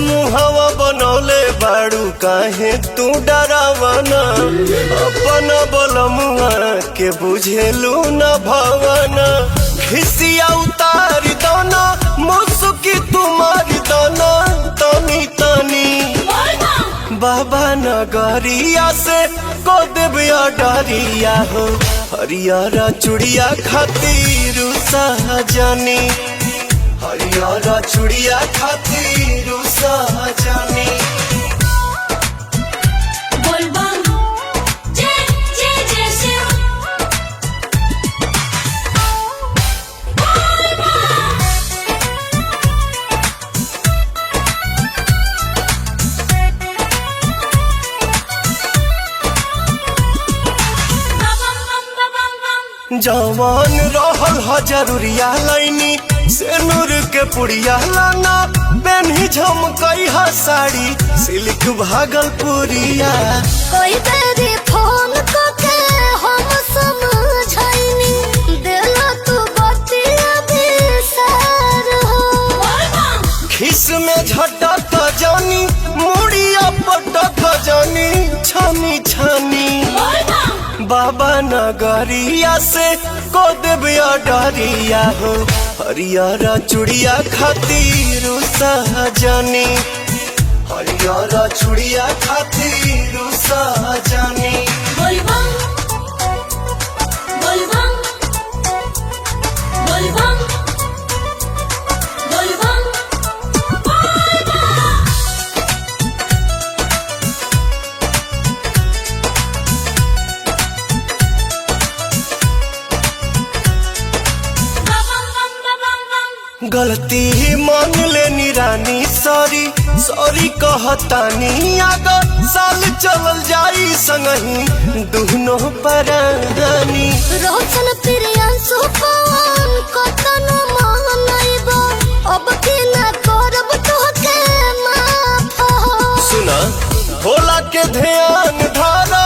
मुहावा बनौले बाड़ू काहे तू डरावना अपन बलमुआ के बुझेलू न भवना खिसिया उतार दोना मुसुकी तुम्हारी दोना तनी तनी बाबा नगरिया से को देविया डरिया हो हरियारा चुड़िया खातिर सहजनी हरियारा चुड़िया खातिर सहजनी जवान रहल ह जरूरिया लाइनी से नूर के पुड़िया लाना बेनी झमकई ह साड़ी सिल्क भागलपुरिया कोई तेरी फोन करके हम समझाइनी दिला तू बतिया बिसर हो खिस में झटक जानी मुड़िया पटक जानी छानी छानी बाबा नगरिया से को देविया डरिया हो हरियारा चुड़िया खातिर सहजनी हरियारा चुड़िया खातिर सहजनी बोलबम बोलबम बोलबम बोलबम गलती मान लेनी रानी सॉरी सॉरी कहतानी अगर साल चल जाई संगही दुनो परानी रोशन प्रियांशु पवन कतनो मानइबो अब के ना करब तोहके माफ सुना भोला के ध्यान धारा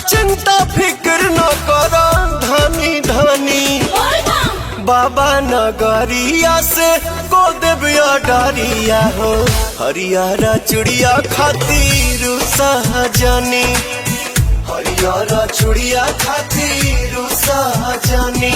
चिंता फिक्र न करा धानी धानी बाबा नगरिया से को देविया डरिया हो हरियारा चुड़िया खातिर सहजनी हरियारा चुड़िया खातिर सहजनी।